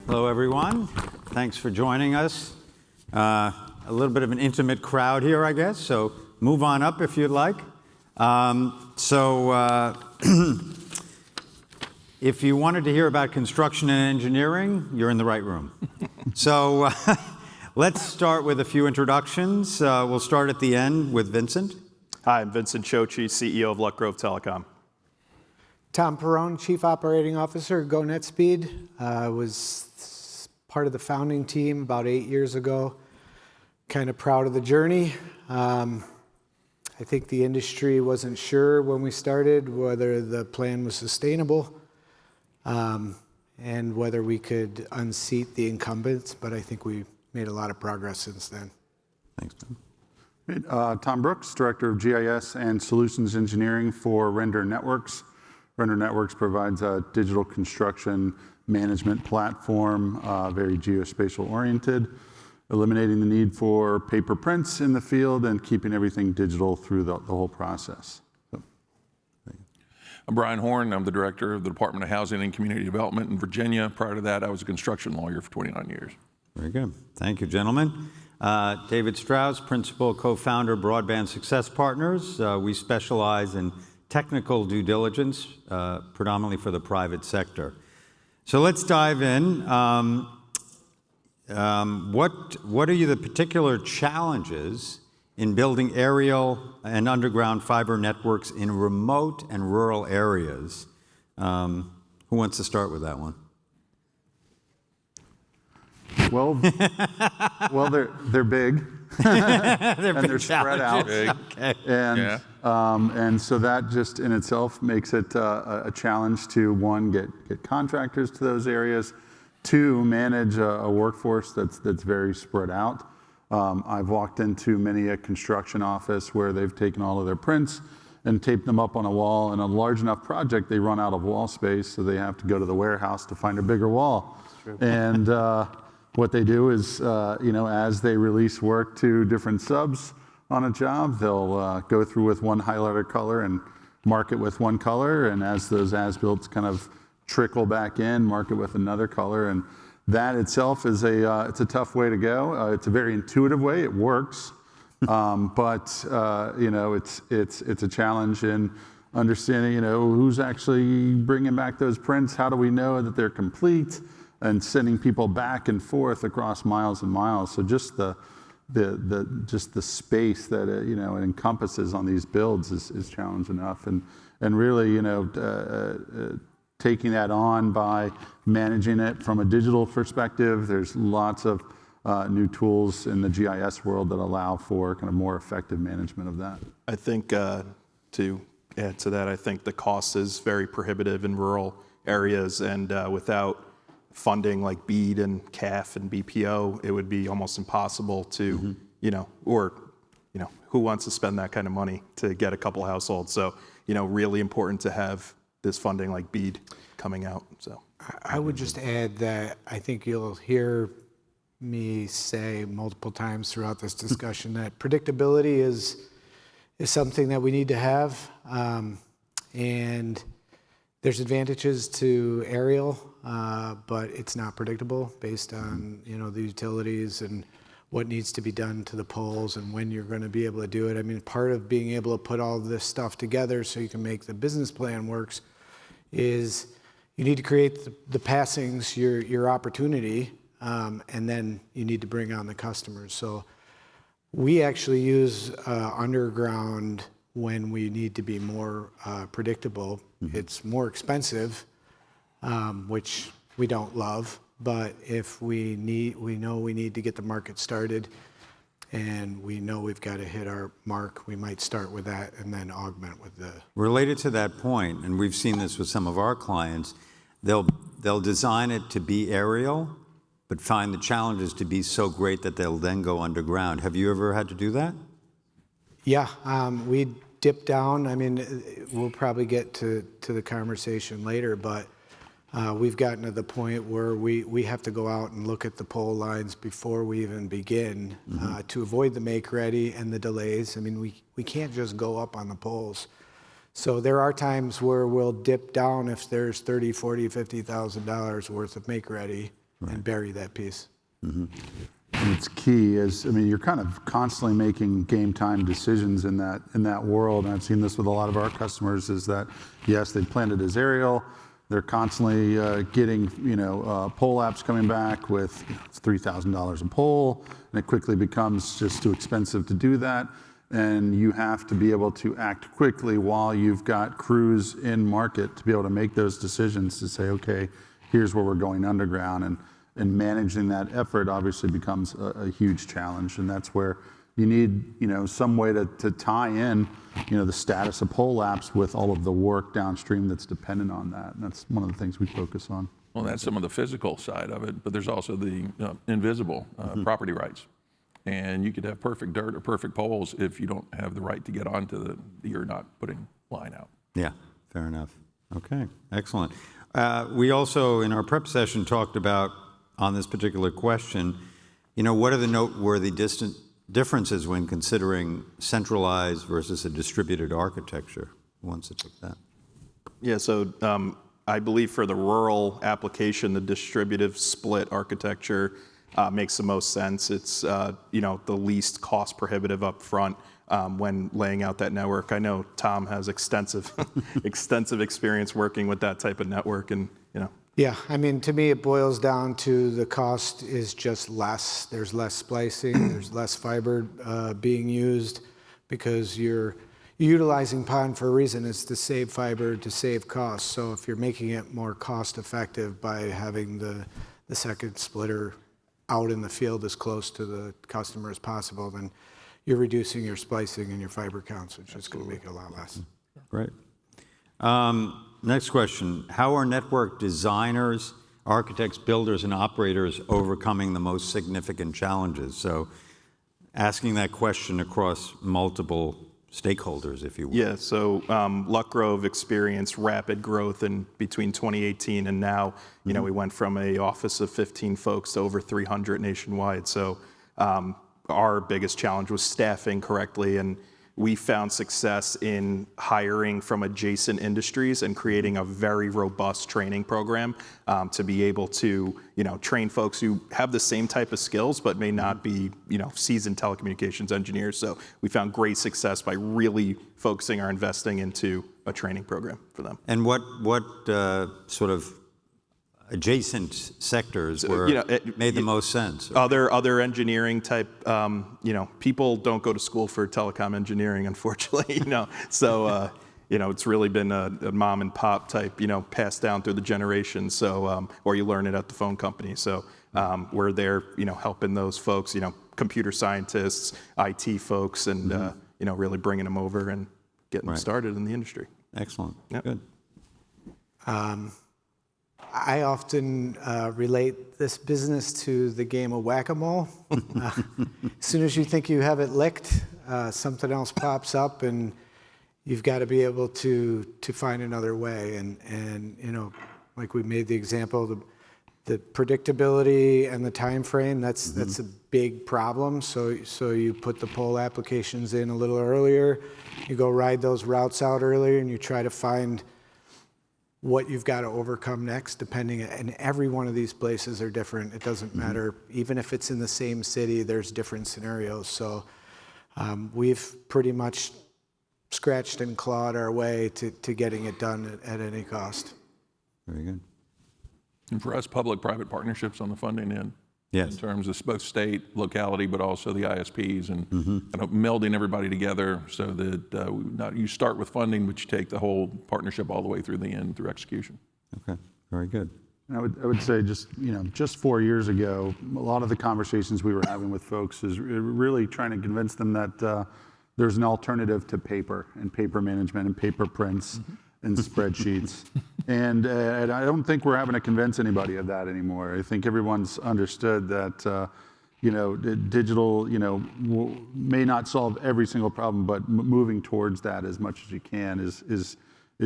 Hello, everyone. Thanks for joining us. A little bit of an intimate crowd here, I guess, so move on up if you'd like. If you wanted to hear about construction and engineering, you're in the right room. So let's start with a few introductions. We'll start at the end with Vincent. Hi, I'm Vincent Cioci, CEO of Luck Grove Telecom. Tom Perrone, Chief Operating Officer, Go NetSpeed. Was part of the founding team about 8 years ago. Kind of proud of the journey. I think the industry wasn't sure when we started whether the plan was sustainable and whether we could unseat the incumbents, but I think we made a lot of progress since then. Thanks, Tom. Tom Brooks, Director of GIS and Solutions Engineering for Render Networks. Render Networks provides a digital construction management platform, very geospatial oriented, eliminating the need for paper prints in the field and keeping everything digital through the whole process. So, I'm Brian Horn. I'm the Director of the Department of Housing and Community Development in Virginia. Prior to that, I was a construction lawyer for 29 years. Very good. Thank you, gentlemen. David Strauss, Principal Co-Founder, Broadband Success Partners. We specialize in technical due diligence, predominantly for the private sector. So let's dive in. What are the particular challenges in building aerial and underground fiber networks in remote and rural areas? Who wants to start with that one? well, they're big. They're spread out. Okay. And so that just in itself makes it a challenge to, one, get contractors to those areas, two, manage a workforce that's very spread out. I've walked into many a construction office where they've taken all of their prints and taped them up on a wall. In a large enough project, they run out of wall space, so they have to go to the warehouse to find a bigger wall. And what they do is, as they release work to different subs on a job, they'll go through with one highlighter color and mark it with one color, and as those as-builts kind of trickle back in, mark it with another color, and that itself is it's a tough way to go. It's a very intuitive way. It works, but it's a challenge in understanding, who's actually bringing back those prints. How do we know that they're complete? And sending people back and forth across miles and miles. So just the space that it encompasses on these builds is challenge enough, and really taking that on by managing it from a digital perspective. There's lots of new tools in the GIS world that allow for kind of more effective management of that. I think to add to that, I think the cost is very prohibitive in rural areas, and without funding like BEAD and CAF and BPO, it would be almost impossible to, who wants to spend that kind of money to get a couple households? So, really important to have this funding like BEAD coming out. So I would just add that I think you'll hear me say multiple times throughout this discussion that predictability is something that we need to have, and there's advantages to aerial, but it's not predictable based on the utilities and what needs to be done to the poles and when you're going to be able to do it. I mean, part of being able to put all of this stuff together so you can make the business plan works is you need to create the passings, your opportunity, and then you need to bring on the customers. So we actually use underground when we need to be more predictable. It's more expensive, which we don't love, but if we know we need to get the market started and we know we've got to hit our mark, we might start with that and then augment with the... Related to that point, and we've seen this with some of our clients, they'll design it to be aerial, but find the challenges to be so great that they'll then go underground. Have you ever had to do that? Yeah, we dip down. I mean, we'll probably get to the conversation later, but we've gotten to the point where we have to go out and look at the pole lines before we even begin to avoid the make ready and the delays. I mean, we can't just go up on the poles. So there are times where we'll dip down if there's $30,000, $40,000, $50,000 worth of make ready, and bury that piece. And it's key is, I mean, you're kind of constantly making game time decisions in that world. And I've seen this with a lot of our customers is that, yes, they planned it as aerial. They're constantly getting, pole apps coming back with it's $3,000 a pole, and it quickly becomes just too expensive to do that. And you have to be able to act quickly while you've got crews in market to be able to make those decisions to say, okay, here's where we're going underground. And managing that effort obviously becomes a huge challenge. And that's where you need, some way to tie in, the status of pole apps with all of the work downstream that's dependent on that. And that's one of the things we focus on. Well, that's some of the physical side of it, but there's also the invisible property rights. And you could have perfect dirt or perfect poles if you don't have the right to get onto you're not putting line out. Yeah, fair enough. Okay, excellent. We also, in our prep session, talked about, on this particular question, what are the noteworthy differences when considering centralized versus a distributed architecture? Who wants to take that? Yeah, so I believe for the rural application, the distributive split architecture makes the most sense. It's the least cost prohibitive up front when laying out that network. I know Tom has extensive experience working with that type of network, and Yeah, I mean, to me, it boils down to the cost is just less. There's less splicing, there's less fiber being used because you're utilizing PON for a reason. It's to save fiber, to save costs. So if you're making it more cost effective by having the second splitter out in the field as close to the customer as possible, then you're reducing your splicing and your fiber counts, which is going to make it a lot less. Great. Next question. How are network designers, architects, builders, and operators overcoming the most significant challenges? So asking that question across multiple stakeholders, if you will. Yeah, so Luck Grove experienced rapid growth in between 2018 and now. We went from an office of 15 folks to over 300 nationwide. So our biggest challenge was staffing correctly, and we found success in hiring from adjacent industries and creating a very robust training program to be able to, train folks who have the same type of skills but may not be, seasoned telecommunications engineers. So we found great success by really focusing our investing into a training program for them. And what sort of adjacent sectors made the most sense? Other engineering type, people don't go to school for telecom engineering, unfortunately, So, it's really been a mom and pop type, passed down through the generations. So, or you learn it at the phone company. So, we're there, helping those folks, computer scientists, IT folks, and really bringing them over and getting them started in the industry. Excellent. Yep. Good. I often relate this business to the game of whack-a-mole. As soon as you think you have it licked, something else pops up, and you've got to be able to find another way. And like we made the example, the predictability and the time frame, that's a big problem. So you put the pole applications in a little earlier, you go ride those routes out earlier, and you try to find what you've got to overcome next, depending, and every one of these places are different. It doesn't matter, even if it's in the same city, there's different scenarios. So we've pretty much scratched and clawed our way to getting it done at any cost. Very good. And for us, public-private partnerships on the funding end. Yes. In terms of both state, locality, but also the ISPs and kind of melding everybody together so that not you start with funding, but you take the whole partnership all the way through the end through execution. Okay. Very good. And I would say just 4 years ago, a lot of the conversations we were having with folks is really trying to convince them that there's an alternative to paper and paper management and paper prints and spreadsheets. And I don't think we're having to convince anybody of that anymore. I think everyone's understood that digital may not solve every single problem, but moving towards that as much as you can is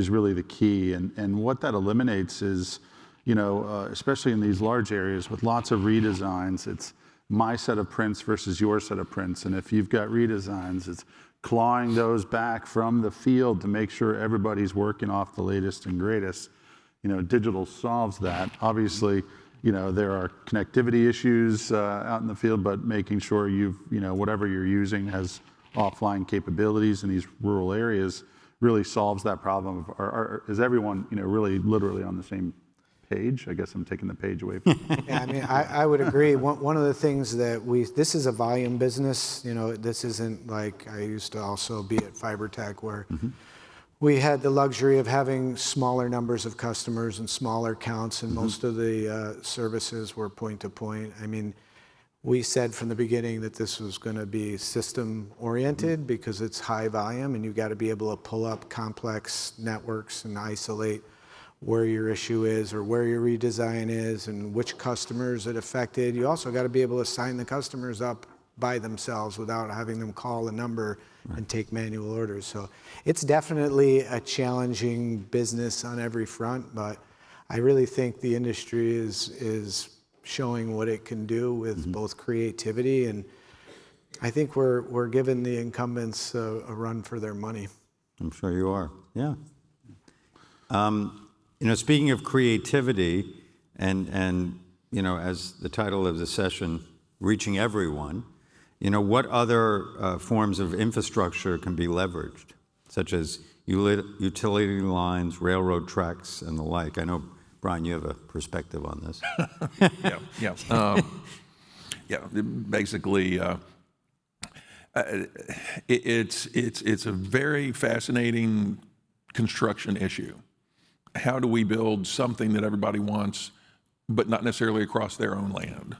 really the key. And what that eliminates is, especially in these large areas with lots of redesigns, it's my set of prints versus your set of prints. And if you've got redesigns, it's clawing those back from the field to make sure everybody's working off the latest and greatest. Digital solves that. Obviously, there are connectivity issues out in the field, but making sure whatever you're using has offline capabilities in these rural areas really solves that problem of is everyone really literally on the same page? I guess I'm taking the page away from Yeah, I mean, I would agree. One of the things that this is a volume business. This isn't like I used to also be at FiberTech where we had the luxury of having smaller numbers of customers and smaller counts, and most of the services were point to point. I mean, we said from the beginning that this was going to be system oriented because it's high volume and you've got to be able to pull up complex networks and isolate where your issue is or where your redesign is and which customers it affected. You also got to be able to sign the customers up by themselves without having them call a number and take manual orders. So it's definitely a challenging business on every front, but I really think the industry is showing what it can do with both creativity, and I think we're giving the incumbents a run for their money. I'm sure you are, yeah. Speaking of creativity, and as the title of the session, reaching everyone, what other forms of infrastructure can be leveraged, such as utility lines, railroad tracks, and the like? I know, Brian, you have a perspective on this. Basically, it's a very fascinating construction issue. How do we build something that everybody wants, but not necessarily across their own land?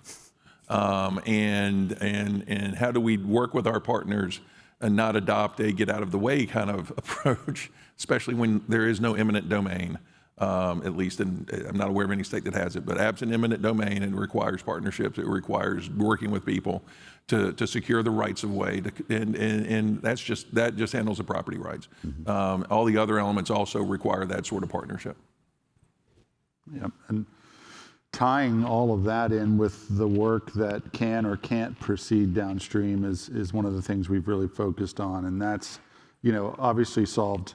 And how do we work with our partners and not adopt a get out of the way kind of approach, especially when there is no eminent domain, at least I'm not aware of any state that has it, but absent eminent domain, it requires partnerships, it requires working with people to secure the rights of way, and that just handles the property rights. All the other elements also require that sort of partnership. Yeah, and tying all of that in with the work that can or can't proceed downstream is one of the things we've really focused on, and that's obviously solved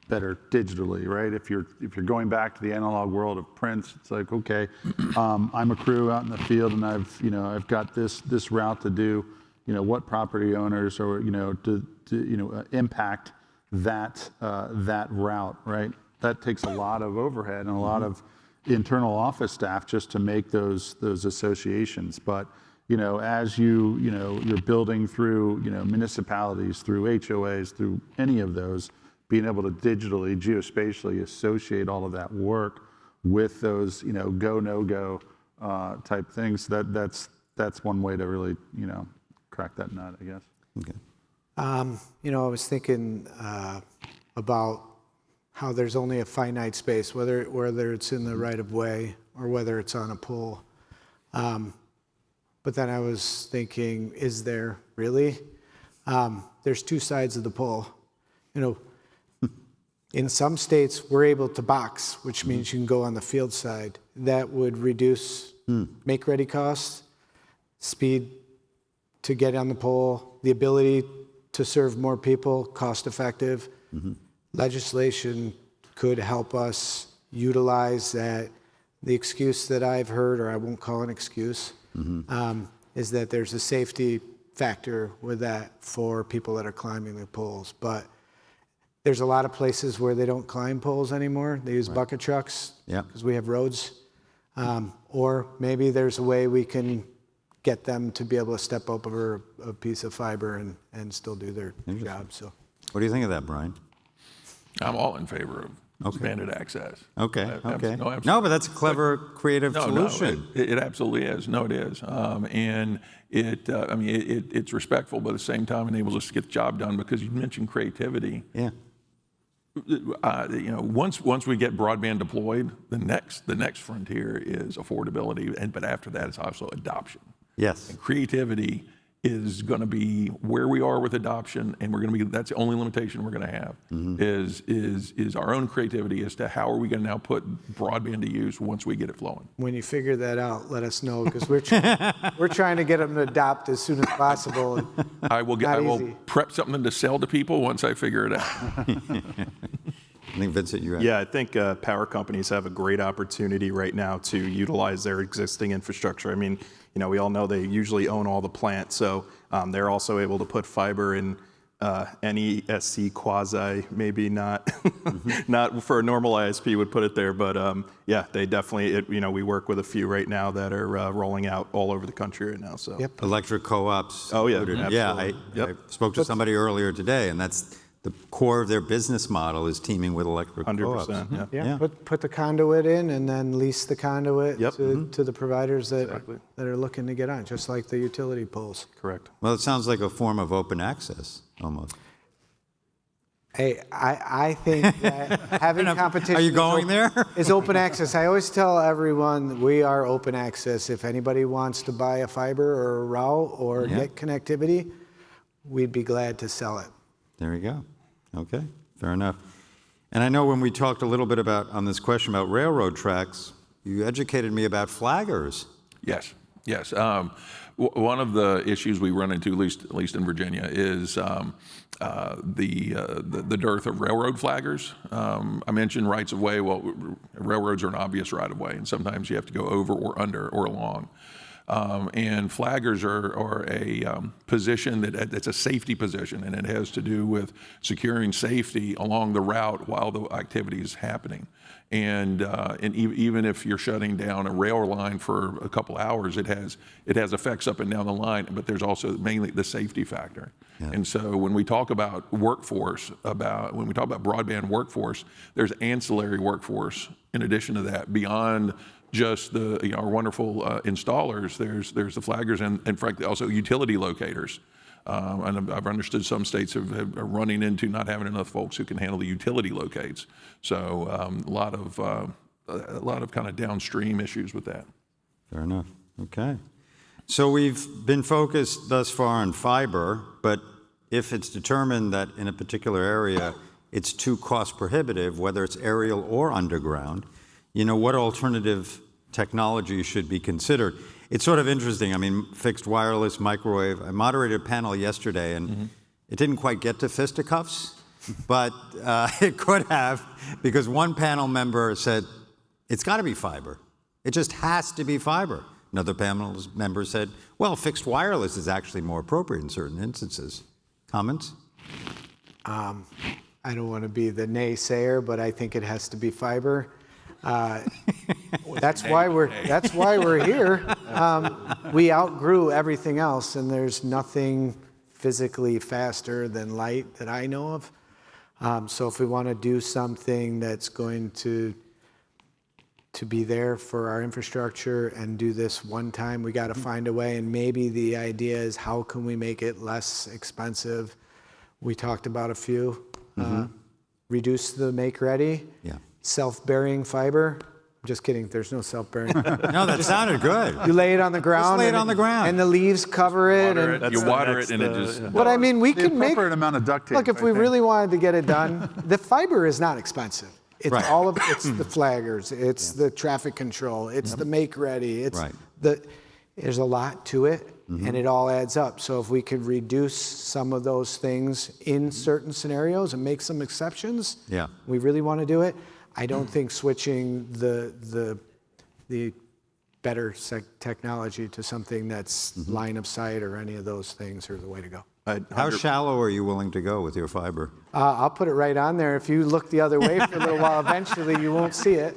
better digitally, right? If you're going back to the analog world of prints, it's like, okay, I'm a crew out in the field and I've got this route to do, what property owners or to impact that route, right? That takes a lot of overhead and a lot of internal office staff just to make those associations. But as you're building through municipalities, through HOAs, through any of those, being able to digitally, geospatially associate all of that work with those, go, no-go type things, that's one way to really, crack that nut, I guess. Okay. I was thinking about how there's only a finite space, whether it's in the right of way or whether it's on a pole. But then I was thinking, is there really? There's two sides of the pole. In some states, we're able to box, which means you can go on the field side. That would reduce make-ready costs, speed to get on the pole, the ability to serve more people, cost-effective. Legislation could help us utilize that. The excuse that I've heard, or I won't call an excuse, is that there's a safety factor with that for people that are climbing the poles. But there's a lot of places where they don't climb poles anymore. They use bucket trucks because we have roads. Or maybe there's a way we can get them to be able to step over a piece of fiber and still do their job. So, what do you think of that, Brian? I'm all in favor of expanded access. Okay. Absolutely. No, but that's a clever, creative solution. No, it absolutely is. No, it is. And it's respectful, but at the same time enables us to get the job done because you mentioned creativity. Yeah. Once we get broadband deployed, the next frontier is affordability, but after that, it's also adoption. Yes. And creativity is going to be where we are with adoption, and that's the only limitation we're going to have is our own creativity as to how are we going to now put broadband to use once we get it flowing. When you figure that out, let us know because we're trying to get them to adopt as soon as possible. I will prep something to sell to people once I figure it out. I think, Vincent, you had. Yeah, I think power companies have a great opportunity right now to utilize their existing infrastructure. I mean, we all know they usually own all the plants, so they're also able to put fiber in NESC quasi, maybe not not for a normal ISP would put it there, but yeah, they definitely, we work with a few right now that are rolling out all over the country right now. So Yep. Electric co-ops. Oh, yeah, included. absolutely. Yeah, I spoke to somebody earlier today, and that's the core of their business model is teaming with electric co-ops. 100%. Yeah. Yeah, Yeah. put the conduit in and then lease the conduit Yep. to the providers that Exactly. that are looking to get on, just like the utility poles. Correct. Well, it sounds like a form of open access, almost. Hey, I think that having competition Are you going there? is open access. I always tell everyone we are open access. If anybody wants to buy a fiber or a route or Yeah. get connectivity, we'd be glad to sell it. There you go. Okay, fair enough. And I know when we talked a little bit about, on this question about railroad tracks, you educated me about flaggers. Yes, yes. One of the issues we run into, at least in Virginia, is the dearth of railroad flaggers. I mentioned rights of way. Well, railroads are an obvious right of way, and sometimes you have to go over or under or along. And flaggers are a position that's a safety position, and it has to do with securing safety along the route while the activity is happening. And even if you're shutting down a rail line for a couple hours, it has effects up and down the line. But there's also mainly the safety factor. Yeah. And so when we talk about workforce, when we talk about broadband workforce, there's ancillary workforce in addition to that beyond just our wonderful installers. There's the flaggers and frankly also utility locators. And I've understood some states are running into not having enough folks who can handle the utility locates. So a lot of kind of downstream issues with that. Fair enough. Okay. So we've been focused thus far on fiber, but if it's determined that in a particular area it's too cost prohibitive, whether it's aerial or underground, what alternative technology should be considered? It's sort of interesting. I mean, fixed wireless, microwave. I moderated a panel yesterday, and it didn't quite get to fisticuffs, but it could have, because one panel member said, it's got to be fiber. It just has to be fiber. Another panel member said, well, fixed wireless is actually more appropriate in certain instances. Comments? I don't want to be the naysayer, but I think it has to be fiber. That's why we're here. We outgrew everything else, and there's nothing physically faster than light that I know of. So if we want to do something that's going to be there for our infrastructure and do this one time, we got to find a way. And maybe the idea is, how can we make it less expensive? We talked about a few. Reduce the make ready. Yeah. Self-burying fiber. I'm just kidding. There's no self-burying. No, that sounded good. You lay it on the ground. Just lay it on the ground. And the leaves cover it. You water it, and it just. But I mean, we The can make. appropriate amount of duct tape. Look, if we really wanted to get it done, the fiber is not expensive. It's Right. all of it's the flaggers, it's the traffic control, it's the make ready, it's Right. there's a lot to it, and it all adds up. So if we could reduce some of those things in certain scenarios and make some exceptions, Yeah. we really want to do it. I don't think switching the better technology to something that's line of sight or any of those things are the way to go. How shallow are you willing to go with your fiber? I'll put it right on there. If you look the other way for a little while, eventually you won't see it.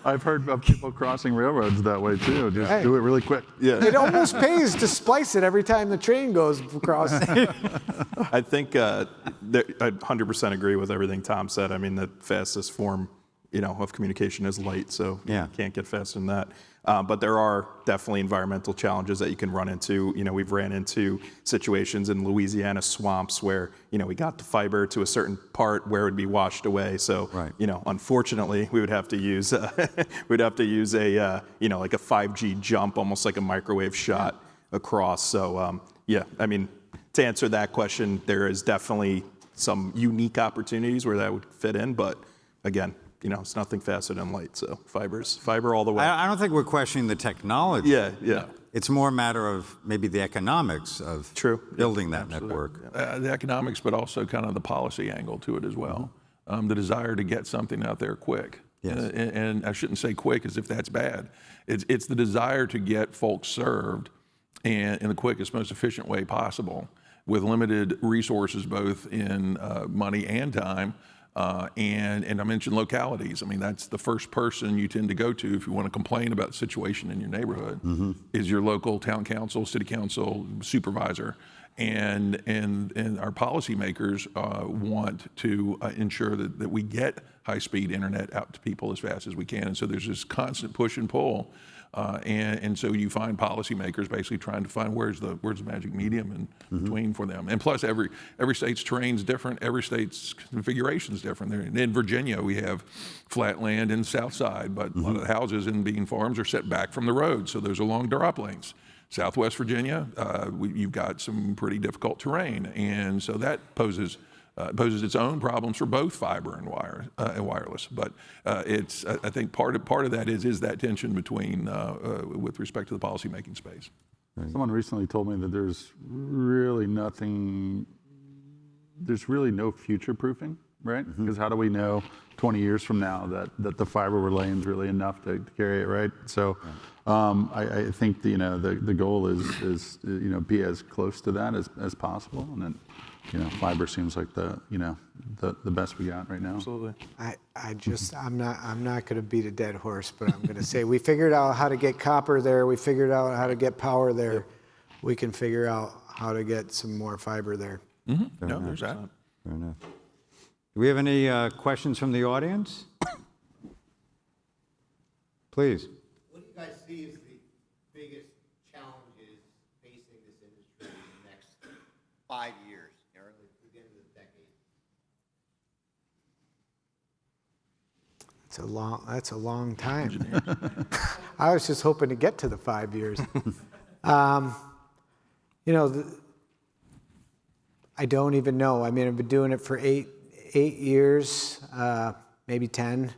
I've heard of people crossing railroads that way too. Just Hey. do it really quick. Yeah. It almost pays to splice it every time the train goes across. I think I 100% agree with everything Tom said. I mean, the fastest form, of communication is light, so Yeah. you can't get faster than that. But there are definitely environmental challenges that you can run into. We've ran into situations in Louisiana swamps where, we got the fiber to a certain part where it would be washed away. So, Right. Unfortunately, we would have to use a like a 5G jump, almost like a microwave shot across. So, I mean, to answer that question, there is definitely some unique opportunities where that would fit in, but again, it's nothing faster than light. So fiber all the way. I don't think we're questioning the technology. Yeah. It's more a matter of maybe the economics of True. building that network. The economics, but also kind of the policy angle to it as well. The desire to get something out there quick. Yes. And I shouldn't say quick as if that's bad. It's the desire to get folks served in the quickest, most efficient way possible with limited resources, both in money and time. And I mentioned localities. I mean, that's the first person you tend to go to if you want to complain about the situation in your neighborhood, is your local town council, city council, supervisor. And our policymakers want to ensure that we get high-speed internet out to people as fast as we can. And so there's this constant push and pull. And so you find policymakers basically trying to find where's the magic medium in between for them. And plus, every state's terrain's different. Every state's configuration is different. In Virginia, we have flat land in the south side, but a lot of the houses in bean farms are set back from the road, so those are long drop lanes. Southwest Virginia, you've got some pretty difficult terrain, and so that poses its own problems for both fiber and wireless. But I think part of that is that tension between with respect to the policymaking space. Someone recently told me that there's really no future proofing, right? Because how do we know 20 years from now that the fiber we're laying is really enough to carry it, right? So I think the goal is be as close to that as possible, and then fiber seems like the best we got right now. Absolutely. I'm not going to beat a dead horse, but I'm going to say we figured out how to get copper there. We figured out how to get power there. Yep. We can figure out how to get some more fiber there. No, there's that. Fair enough. Do we have any questions from the audience? Please. What do you guys see as the biggest challenges facing this industry in the next 5 years, or at the end of the decade? That's a long time. I was just hoping to get to the 5 years. I don't even know. I mean, I've been doing it for eight years, maybe 10.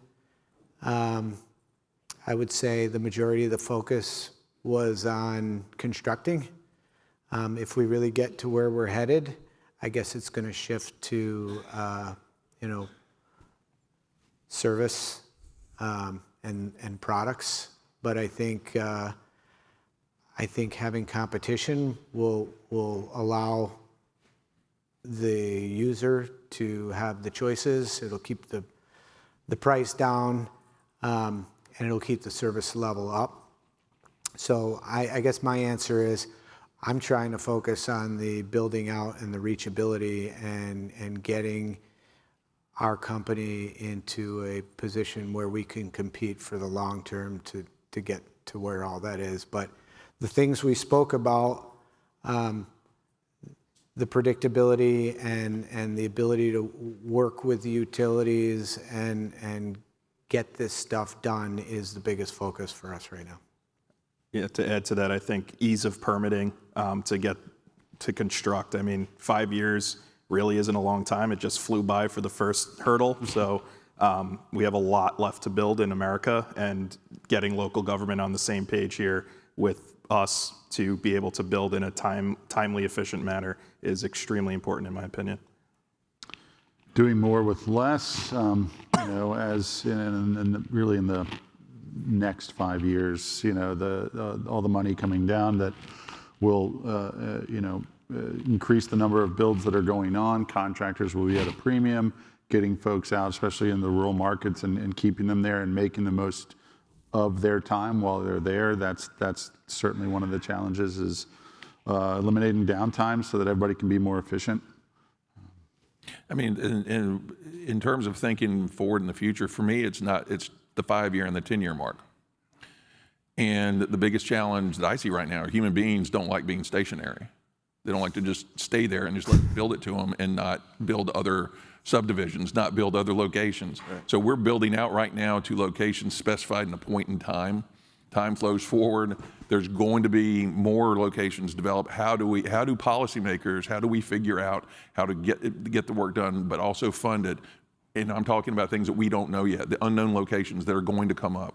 I would say the majority of the focus was on constructing. If we really get to where we're headed, I guess it's going to shift to, service and products. But I think having competition will allow the user to have the choices. It'll keep the price down, and it'll keep the service level up. So I guess my answer is I'm trying to focus on the building out and the reachability and getting our company into a position where we can compete for the long term to get to where all that is. But the things we spoke about, the predictability and the ability to work with the utilities and get this stuff done is the biggest focus for us right now. Yeah, to add to that, I think ease of permitting to construct. I mean, 5 years really isn't a long time. It just flew by for the first hurdle. So we have a lot left to build in America, and getting local government on the same page here with us to be able to build in a timely, efficient manner is extremely important, in my opinion. Doing more with less, as really in the next 5 years, all the money coming down that will, increase the number of builds that are going on. Contractors will be at a premium, getting folks out, especially in the rural markets, and keeping them there and making the most of their time while they're there. That's certainly one of the challenges, is eliminating downtime so that everybody can be more efficient. I mean, in terms of thinking forward in the future, for me, it's the 5-year and the 10-year mark. And the biggest challenge that I see right now, human beings don't like being stationary. They don't like to just stay there and just build it to them and not build other subdivisions, not build other locations. Right. So we're building out right now to locations specified in a point in time. Time flows forward. There's going to be more locations developed. How do policymakers, how do we figure out how to get the work done, but also fund it? And I'm talking about things that we don't know yet, the unknown locations that are going to come up.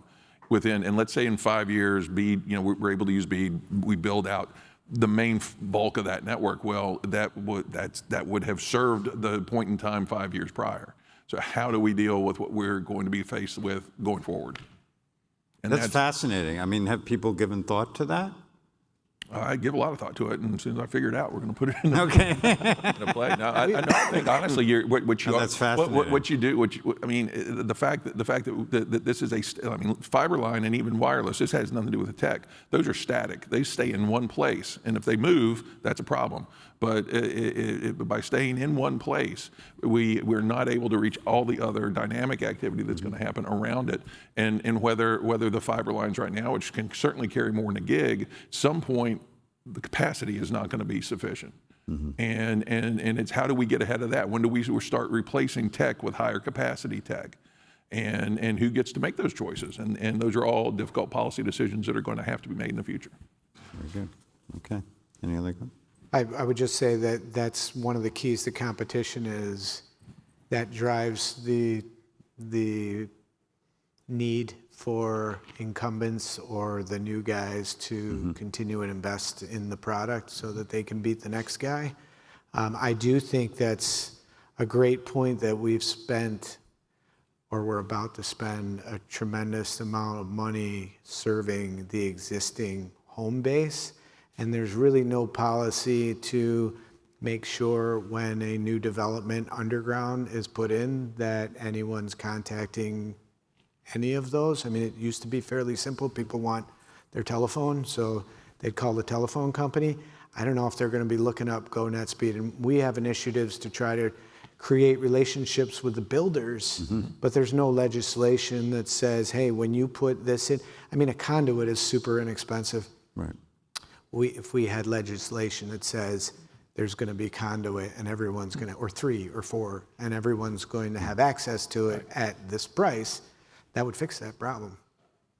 within, and let's say in 5 years, BEAD, we're able to use BEAD, we build out the main bulk of that network. Well, that would have served the point in time 5 years prior. So how do we deal with what we're going to be faced with going forward? And That's fascinating. I mean, have people given thought to that? I give a lot of thought to it, and as soon as I figure it out, we're going to put it in Okay. into play. No, I think honestly, what you that's fascinating. what you do, I mean, the fact that this is fiber line and even wireless, this has nothing to do with the tech. Those are static. They stay in one place, and if they move, that's a problem. But by staying in one place, we're not able to reach all the other dynamic activity that's going to happen around it. And whether the fiber lines right now, which can certainly carry more than a gig, at some point the capacity is not going to be sufficient. And it's how do we get ahead of that? When do we start replacing tech with higher capacity tech? And who gets to make those choices? And those are all difficult policy decisions that are going to have to be made in the future. Very good. Okay. Any other questions? I would just say that that's one of the keys to competition is that drives the need for incumbents or the new guys to continue and invest in the product so that they can beat the next guy. I do think that's a great point that we've spent or we're about to spend a tremendous amount of money serving the existing home base. And there's really no policy to make sure when a new development underground is put in that anyone's contacting any of those. I mean, it used to be fairly simple. People want their telephone, so they'd call the telephone company. I don't know if they're going to be looking up GoNet Speed. And we have initiatives to try to create relationships with the builders, but there's no legislation that says, hey, when you put this in, I mean, a conduit is super inexpensive. Right. If we had legislation that says there's going to be conduit and everyone's going to, or 3 or 4, and everyone's going to have access to it at this price, that would fix that problem.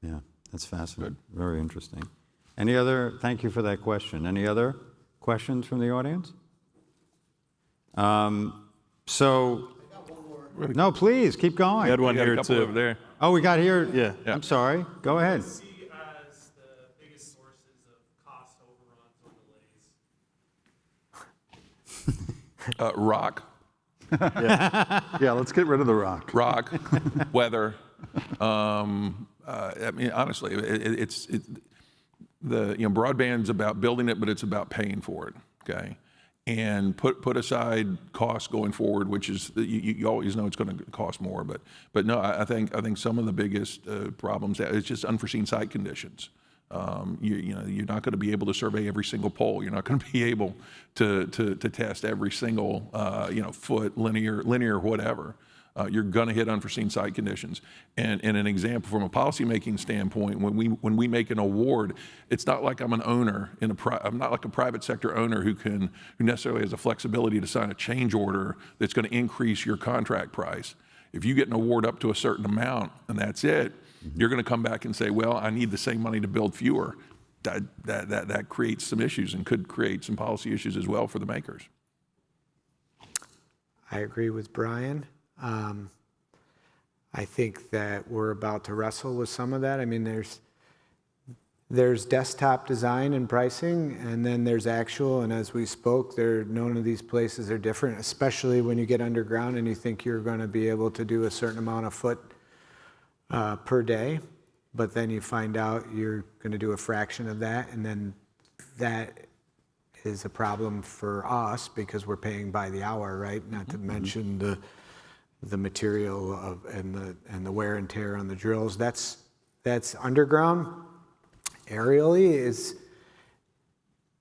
Yeah, that's fascinating. Very interesting. Thank you for that question. Any other questions from the audience? No, please, keep going. We had one We got a here couple too. over there. Oh, we got here? Yeah. I'm sorry. Go ahead. See as the biggest sources of cost overruns or delays? Rock, Yeah, let's get rid of the rock. weather. I mean, honestly, broadband's about building it, but it's about paying for it. Okay, and put aside costs going forward, which is you always know it's going to cost more. But no, I think some of the biggest problems is just unforeseen site conditions. You're not going to be able to survey every single pole. You're not going to be able to test every single foot, linear, whatever. You're going to hit unforeseen site conditions. And an example from a policymaking standpoint, when we make an award, it's not like I'm an owner I'm not like a private sector owner who necessarily has the flexibility to sign a change order that's going to increase your contract price. If you get an award up to a certain amount and that's it, you're going to come back and say, well, I need the same money to build fewer. That creates some issues and could create some policy issues as well for the makers. I agree with Brian. I think that we're about to wrestle with some of that. I mean, there's desktop design and pricing, and then there's actual, and as we spoke, none of these places are different, especially when you get underground and you think you're going to be able to do a certain amount of foot per day, but then you find out you're going to do a fraction of that, and then that is a problem for us because we're paying by the hour, right? Not to mention the material and the wear and tear on the drills. That's underground. Aerially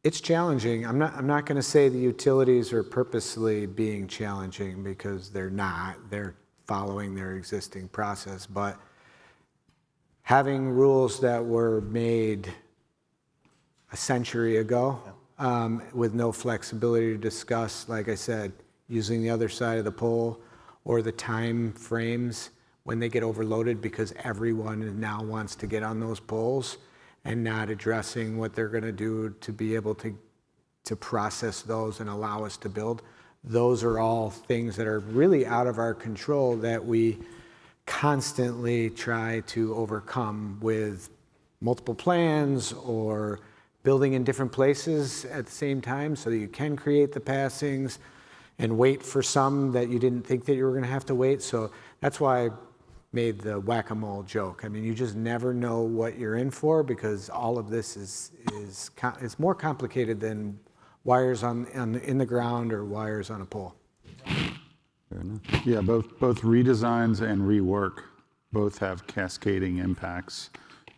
it's challenging. I'm not going to say the utilities are purposely being challenging because they're not. They're following their existing process, but having rules that were made a century ago with no flexibility to discuss, like I said, using the other side of the pole or the time frames when they get overloaded because everyone now wants to get on those poles and not addressing what they're going to do to be able to process those and allow us to build. Those are all things that are really out of our control that we constantly try to overcome with multiple plans or building in different places at the same time so that you can create the passings and wait for some that you didn't think that you were going to have to wait. So that's why I made the whack-a-mole joke. I mean, you just never know what you're in for because all of this is more complicated than wires in the ground or wires on a pole. Fair enough. Yeah, both redesigns and rework both have cascading impacts.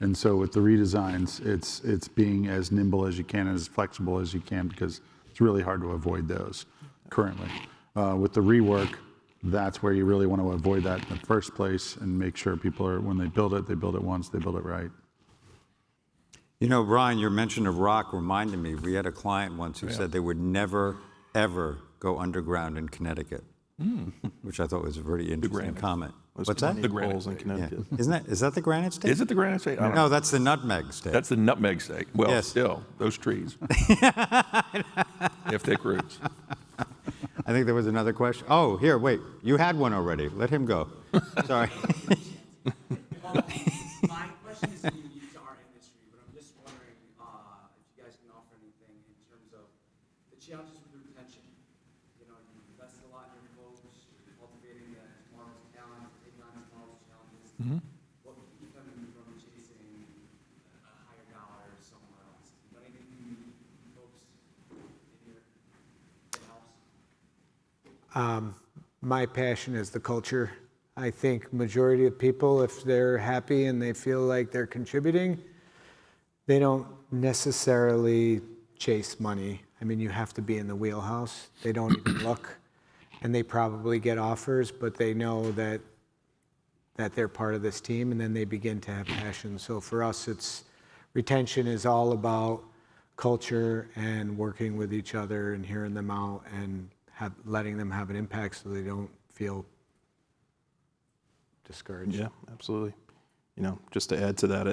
And so with the redesigns, it's being as nimble as you can and as flexible as you can because it's really hard to avoid those currently. With the rework, that's where you really want to avoid that in the first place and make sure people are, when they build it once, they build it right. You know, Brian, your mention of rock reminded me, we had a client once who said they would never, ever go underground in Connecticut, which I thought was a very interesting comment. What's that? The granite in Connecticut. Yeah. Is that the Granite State? Is it the Granite State? I don't know. No, that's the Nutmeg State. That's the Nutmeg State. Well, Yes. still, those trees. If thick roots. I think there was another question. Oh, here, wait. You had one already. Let him go. Sorry. My question is unique to our industry, but I'm just wondering if you guys can offer anything in terms of the challenges with retention. You know, you invested a lot in your folks, cultivating tomorrow's talent, taking on tomorrow's challenges. What would keep them from chasing a higher dollar somewhere else? Is there anything you folks in here that helps? My passion is the culture. I think majority of people, if they're happy and they feel like they're contributing, they don't necessarily chase money. I mean, you have to be in the wheelhouse. They don't even look, and they probably get offers, but they know that they're part of this team, and then they begin to have passion. So for us, retention is all about culture and working with each other and hearing them out and letting them have an impact so they don't feel discouraged. Yeah, absolutely. You know, just to add to that,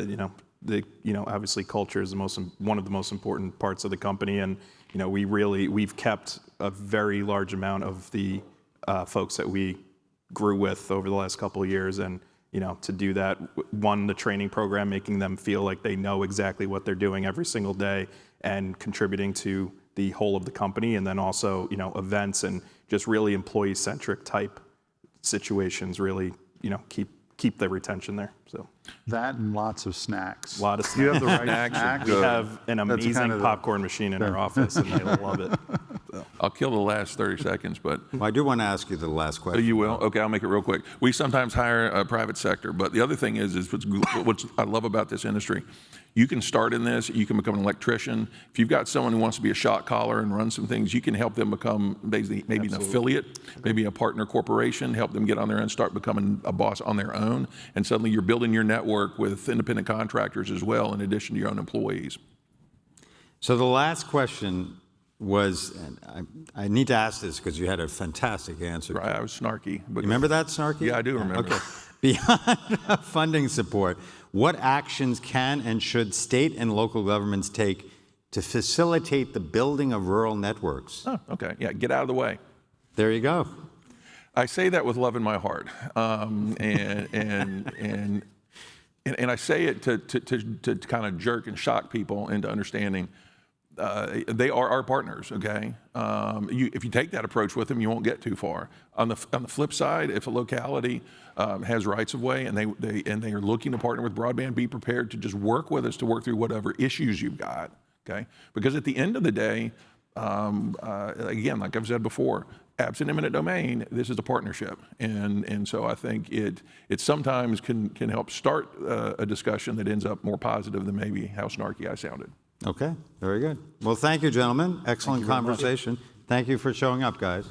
obviously culture is one of the most important parts of the company, and you know, we've kept a very large amount of the folks that we grew with over the last couple of years, and you know, to do that, the training program, making them feel like they know exactly what they're doing every single day, and contributing to the whole of the company, and then also, you know, events and just really employee-centric type situations really, you know, keep the retention there. So That and lots of snacks. a lot of Do you have the right Snacks are snacks? we have an That's amazing kind of the- popcorn machine in our office, and they love it. I'll kill the last 30 seconds, but Well, I do want to ask you the last oh, question. you will? Okay, I'll make it real quick. We sometimes hire a private sector, but the other thing is what I love about this industry. You can start in this, you can become an electrician. If you've got someone who wants to be a shot caller and run some things, you can help them become maybe an affiliate, maybe a partner corporation, help them get on there and start becoming a boss on their own. And suddenly you're building your network with independent contractors as well, in addition to your own employees. So the last question was, and I need to ask this because you had a fantastic answer. Right, I was snarky. But You remember that, Snarky? Yeah, I do remember. Okay. Beyond funding support, what actions can and should state and local governments take to facilitate the building of rural networks? Oh, okay, yeah, get out of the way. There you go. I say that with love in my heart, and I say it to kind of jerk and shock people into understanding they are our partners. Okay, if you take that approach with them, you won't get too far. On the flip side, if a locality has rights of way and they are looking to partner with Broadband, be prepared to just work with us to work through whatever issues you've got. Okay, because at the end of the day, again, like I've said before, absent eminent domain, this is a partnership, and so I think it sometimes can help start a discussion that ends up more positive than maybe how snarky I sounded. Okay, very good. Well, thank you, gentlemen. Excellent conversation. Thank you for showing up, guys.